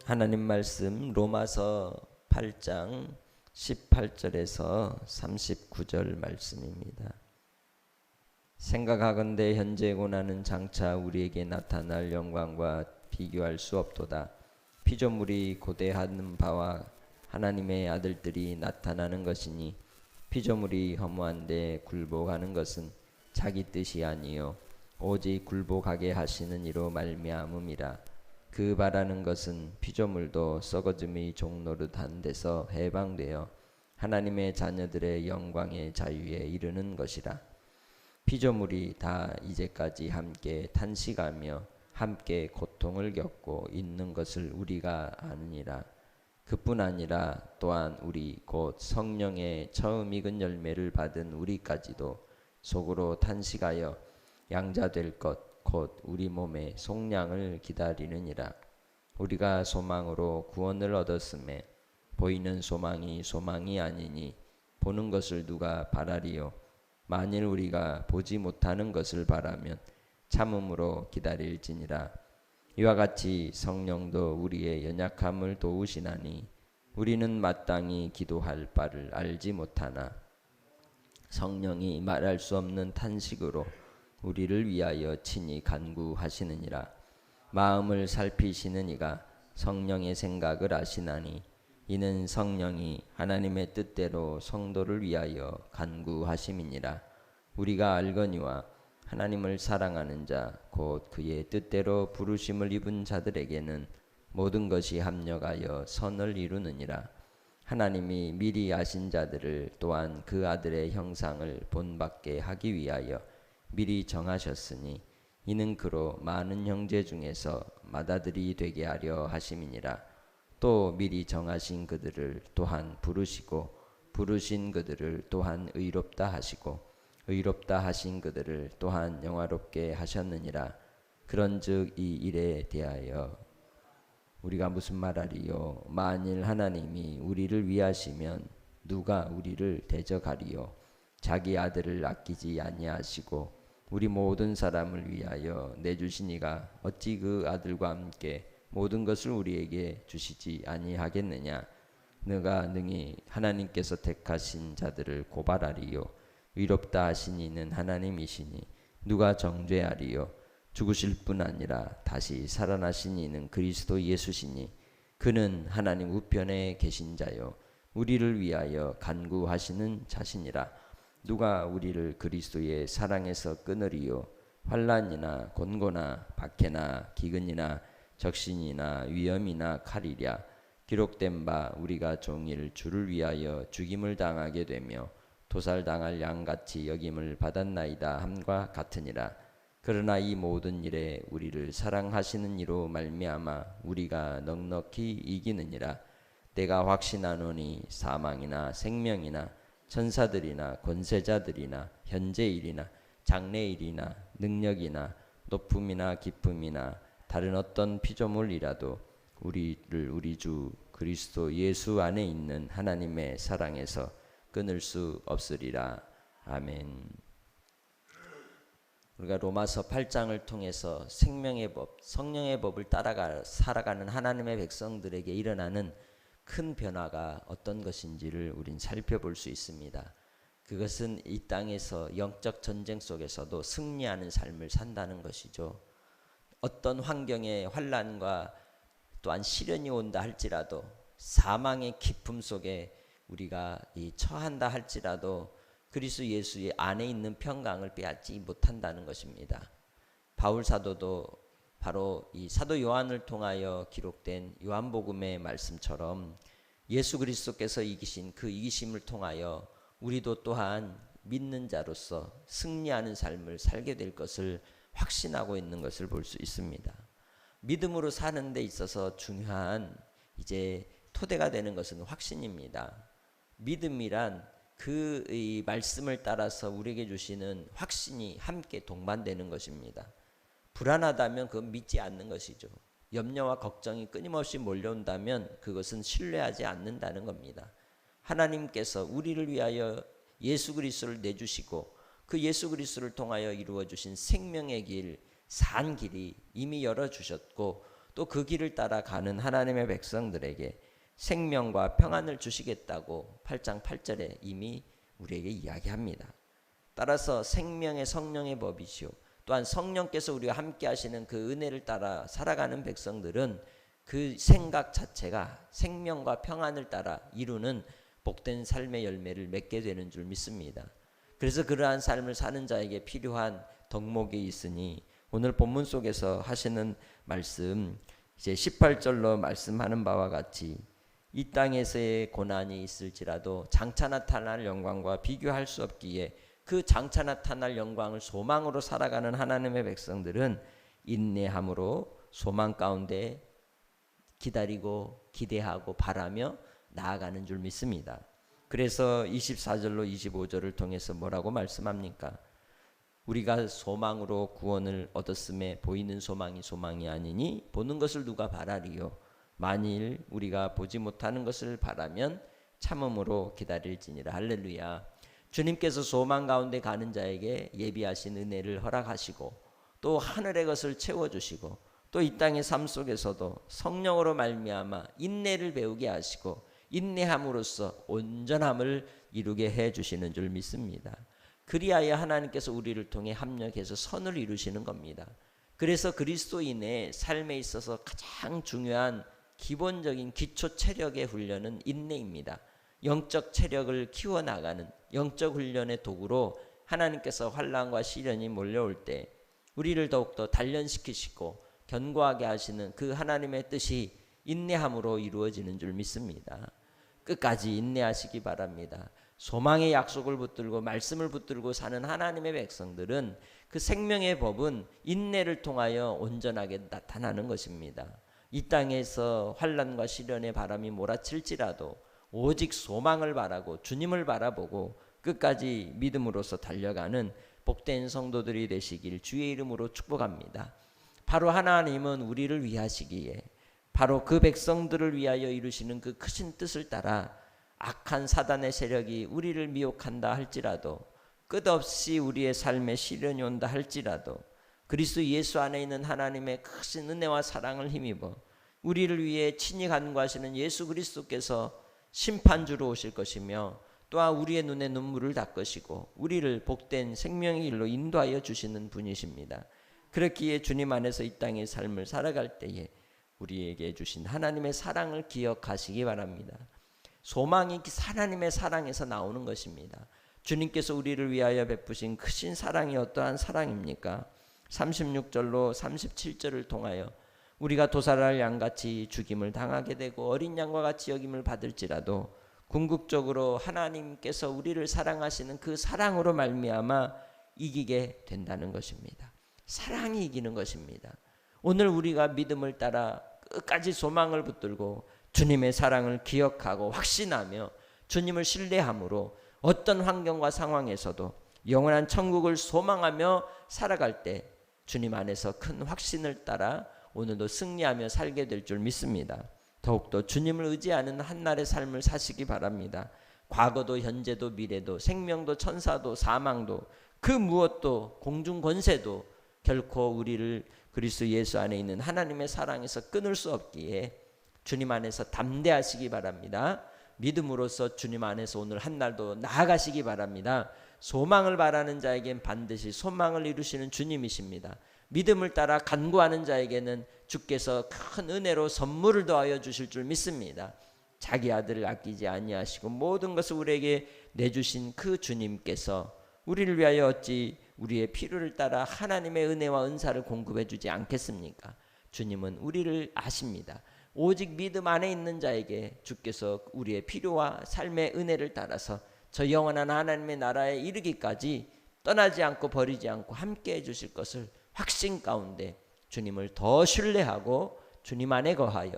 하나님 말씀 로마서 8장 18절에서 39절 말씀입니다. 생각하건대 현재 고난은 장차 우리에게 나타날 영광과 비교할 수 없도다. 피조물이 고대하는 바와 하나님의 아들들이 나타나는 것이니 피조물이 허무한데 굴복하는 것은 자기 뜻이 아니요 오직 굴복하게 하시는 이로 말미암음이라. 그 바라는 것은 피조물도 썩어짐의 종노릇한 데서 해방되어 하나님의 자녀들의 영광의 자유에 이르는 것이라. 피조물이 다 이제까지 함께 탄식하며 함께 고통을 겪고 있는 것을 우리가 아느니라. 그뿐 아니라 또한 우리 곧 성령의 처음 익은 열매를 받은 우리까지도 속으로 탄식하여 양자될 것 곧 우리 몸의 속량을 기다리느니라. 우리가 소망으로 구원을 얻었음에 보이는 소망이 소망이 아니니 보는 것을 누가 바라리요. 만일 우리가 보지 못하는 것을 바라면 참음으로 기다릴지니라. 이와 같이 성령도 우리의 연약함을 도우시나니 우리는 마땅히 기도할 바를 알지 못하나 성령이 말할 수 없는 탄식으로 우리를 위하여 친히 간구하시느니라. 마음을 살피시는 이가 성령의 생각을 아시나니 이는 성령이 하나님의 뜻대로 성도를 위하여 간구하심이니라. 우리가 알거니와 하나님을 사랑하는 자 곧 그의 뜻대로 부르심을 입은 자들에게는 모든 것이 합력하여 선을 이루느니라. 하나님이 미리 아신 자들을 또한 그 아들의 형상을 본받게 하기 위하여 미리 정하셨으니 이는 그로 많은 형제 중에서 맏아들이 되게 하려 하심이니라. 또 미리 정하신 그들을 또한 부르시고 부르신 그들을 또한 의롭다 하시고 의롭다 하신 그들을 또한 영화롭게 하셨느니라. 그런즉 이 일에 대하여 우리가 무슨 말하리요? 만일 하나님이 우리를 위하시면 누가 우리를 대적하리요? 자기 아들을 아끼지 아니하시고 우리 모든 사람을 위하여 내주시니가 어찌 그 아들과 함께 모든 것을 우리에게 주시지 아니하겠느냐? 너가 능히 하나님께서 택하신 자들을 고발하리요. 의롭다 하신 이는 하나님이시니 누가 정죄하리요? 죽으실 뿐 아니라 다시 살아나신 이는 그리스도 예수시니 그는 하나님 우편에 계신 자요 우리를 위하여 간구하시는 자시니라. 누가 우리를 그리스도의 사랑에서 끊으리요? 환난이나 곤고나 박해나 기근이나 적신이나 위험이나 칼이랴. 기록된 바 우리가 종일 주를 위하여 죽임을 당하게 되며 도살당할 양같이 여김을 받았나이다 함과 같으니라. 그러나 이 모든 일에 우리를 사랑하시는 이로 말미암아 우리가 넉넉히 이기느니라. 내가 확신하노니 사망이나 생명이나 천사들이나 권세자들이나 현재일이나 장래일이나 능력이나 높음이나 깊음이나 다른 어떤 피조물이라도 우리를 우리 주 그리스도 예수 안에 있는 하나님의 사랑에서 끊을 수 없으리라. 아멘. 우리가 로마서 8장을 통해서 생명의 법, 성령의 법을 따라가 살아가는 하나님의 백성들에게 일어나는 큰 변화가 어떤 것인지를 우린 살펴볼 수 있습니다. 그것은 이 땅에서 영적 전쟁 속에서도 승리하는 삶을 산다는 것이죠. 어떤 환경의 환난과 또한 시련이 온다 할지라도 사망의 깊음 속에 우리가 처한다 할지라도 그리스도 예수의 안에 있는 평강을 빼앗지 못한다는 것입니다. 바울 사도도 바로 이 사도 요한을 통하여 기록된 요한복음의 말씀처럼 예수 그리스도께서 이기신 그 이기심을 통하여 우리도 또한 믿는 자로서 승리하는 삶을 살게 될 것을 확신하고 있는 것을 볼 수 있습니다. 믿음으로 사는 데 있어서 중요한 이제 토대가 되는 것은 확신입니다. 믿음이란 그 이 말씀을 따라서 우리에게 주시는 확신이 함께 동반되는 것입니다. 불안하다면 그건 믿지 않는 것이죠. 염려와 걱정이 끊임없이 몰려온다면 그것은 신뢰하지 않는다는 겁니다. 하나님께서 우리를 위하여 예수 그리스도를 내주시고 그 예수 그리스도를 통하여 이루어 주신 생명의 길, 산 길이 이미 열어주셨고 또 그 길을 따라가는 하나님의 백성들에게 생명과 평안을 주시겠다고 8장 8절에 이미 우리에게 이야기합니다. 따라서 생명의 성령의 법이시오, 또한 성령께서 우리와 함께 하시는 그 은혜를 따라 살아가는 백성들은 그 생각 자체가 생명과 평안을 따라 이루는 복된 삶의 열매를 맺게 되는 줄 믿습니다. 그래서 그러한 삶을 사는 자에게 필요한 덕목이 있으니 오늘 본문 속에서 하시는 말씀, 이제 18절로 말씀하는 바와 같이 이 땅에서의 고난이 있을지라도 장차 나타날 영광과 비교할 수 없기에 그 장차 나타날 영광을 소망으로 살아가는 하나님의 백성들은 인내함으로 소망 가운데 기다리고 기대하고 바라며 나아가는 줄 믿습니다. 그래서 24절로 25절을 통해서 뭐라고 말씀합니까? 우리가 소망으로 구원을 얻었음에 보이는 소망이 소망이 아니니 보는 것을 누가 바라리요? 만일 우리가 보지 못하는 것을 바라면 참음으로 기다릴지니라. 할렐루야. 주님께서 소망 가운데 가는 자에게 예비하신 은혜를 허락하시고 또 하늘의 것을 채워주시고 또 이 땅의 삶 속에서도 성령으로 말미암아 인내를 배우게 하시고 인내함으로써 온전함을 이루게 해주시는 줄 믿습니다. 그리하여 하나님께서 우리를 통해 합력해서 선을 이루시는 겁니다. 그래서 그리스도인의 삶에 있어서 가장 중요한 기본적인 기초 체력의 훈련은 인내입니다. 영적 체력을 키워나가는 영적 훈련의 도구로 하나님께서 환난과 시련이 몰려올 때 우리를 더욱더 단련시키시고 견고하게 하시는 그 하나님의 뜻이 인내함으로 이루어지는 줄 믿습니다. 끝까지 인내하시기 바랍니다. 소망의 약속을 붙들고 말씀을 붙들고 사는 하나님의 백성들은 그 생명의 법은 인내를 통하여 온전하게 나타나는 것입니다. 이 땅에서 환난과 시련의 바람이 몰아칠지라도 오직 소망을 바라고 주님을 바라보고 끝까지 믿음으로써 달려가는 복된 성도들이 되시길 주의 이름으로 축복합니다. 바로 하나님은 우리를 위하시기에 바로 그 백성들을 위하여 이루시는 그 크신 뜻을 따라 악한 사단의 세력이 우리를 미혹한다 할지라도 끝없이 우리의 삶에 시련이 온다 할지라도 그리스도 예수 안에 있는 하나님의 크신 은혜와 사랑을 힘입어 우리를 위해 친히 간구하시는 예수 그리스도께서 심판주로 오실 것이며 또한 우리의 눈에 눈물을 닦으시고 우리를 복된 생명의 길로 인도하여 주시는 분이십니다. 그렇기에 주님 안에서 이 땅의 삶을 살아갈 때에 우리에게 주신 하나님의 사랑을 기억하시기 바랍니다. 소망이 하나님의 사랑에서 나오는 것입니다. 주님께서 우리를 위하여 베푸신 크신 사랑이 어떠한 사랑입니까? 36절로 37절을 통하여 우리가 도살할 양같이 죽임을 당하게 되고 어린 양과 같이 여김을 받을지라도 궁극적으로 하나님께서 우리를 사랑하시는 그 사랑으로 말미암아 이기게 된다는 것입니다. 사랑이 이기는 것입니다. 오늘 우리가 믿음을 따라 끝까지 소망을 붙들고 주님의 사랑을 기억하고 확신하며 주님을 신뢰함으로 어떤 환경과 상황에서도 영원한 천국을 소망하며 살아갈 때 주님 안에서 큰 확신을 따라 오늘도 승리하며 살게 될 줄 믿습니다. 더욱더 주님을 의지하는 한날의 삶을 사시기 바랍니다. 과거도 현재도 미래도 생명도 천사도 사망도 그 무엇도 공중 권세도 결코 우리를 그리스도 예수 안에 있는 하나님의 사랑에서 끊을 수 없기에 주님 안에서 담대하시기 바랍니다. 믿음으로써 주님 안에서 오늘 한날도 나아가시기 바랍니다. 소망을 바라는 자에겐 반드시 소망을 이루시는 주님이십니다. 믿음을 따라 간구하는 자에게는 주께서 큰 은혜로 선물을 더하여 주실 줄 믿습니다. 자기 아들을 아끼지 아니하시고 모든 것을 우리에게 내주신 그 주님께서 우리를 위하여 어찌 우리의 필요를 따라 하나님의 은혜와 은사를 공급해 주지 않겠습니까? 주님은 우리를 아십니다. 오직 믿음 안에 있는 자에게 주께서 우리의 필요와 삶의 은혜를 따라서 저 영원한 하나님의 나라에 이르기까지 떠나지 않고 버리지 않고 함께 해주실 것을 확신 가운데 주님을 더 신뢰하고 주님 안에 거하여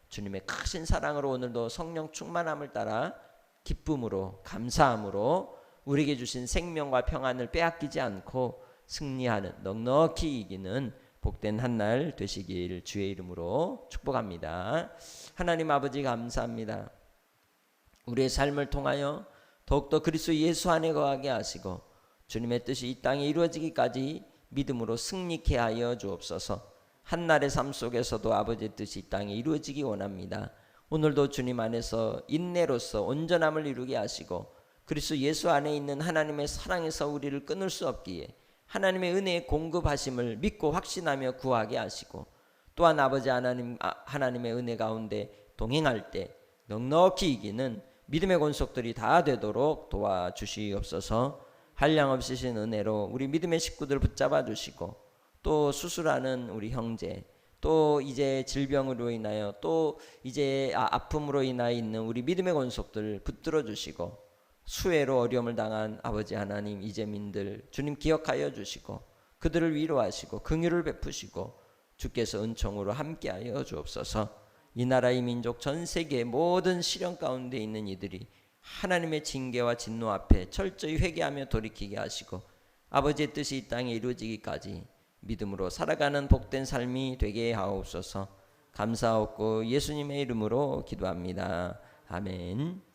주님의 크신 사랑으로 오늘도 성령 충만함을 따라 기쁨으로 감사함으로 우리에게 주신 생명과 평안을 빼앗기지 않고 승리하는 넉넉히 이기는 복된 한날 되시길 주의 이름으로 축복합니다. 하나님 아버지 감사합니다. 우리의 삶을 통하여 더욱더 그리스도 예수 안에 거하게 하시고 주님의 뜻이 이 땅에 이루어지기까지 믿음으로 승리케 하여 주옵소서. 한날의 삶 속에서도 아버지의 뜻이 이 땅에 이루어지기 원합니다. 오늘도 주님 안에서 인내로서 온전함을 이루게 하시고 그리스도 예수 안에 있는 하나님의 사랑에서 우리를 끊을 수 없기에 하나님의 은혜의 공급하심을 믿고 확신하며 구하게 하시고 또한 아버지 하나님의 은혜 가운데 동행할 때 넉넉히 이기는 믿음의 권속들이 다 되도록 도와주시옵소서. 한량없으신 은혜로 우리 믿음의 식구들 붙잡아 주시고 또 수술하는 우리 형제 또 이제 질병으로 인하여 또 이제 아픔으로 인하여 있는 우리 믿음의 권속들 붙들어 주시고 수해로 어려움을 당한 아버지 하나님 이재민들 주님 기억하여 주시고 그들을 위로하시고 긍휼을 베푸시고 주께서 은총으로 함께하여 주옵소서. 이 나라 이 민족 전 세계의 모든 시련 가운데 있는 이들이 하나님의 징계와 진노 앞에 철저히 회개하며 돌이키게 하시고 아버지의 뜻이 이 땅에 이루어지기까지 믿음으로 살아가는 복된 삶이 되게 하옵소서. 감사하옵고 예수님의 이름으로 기도합니다. 아멘.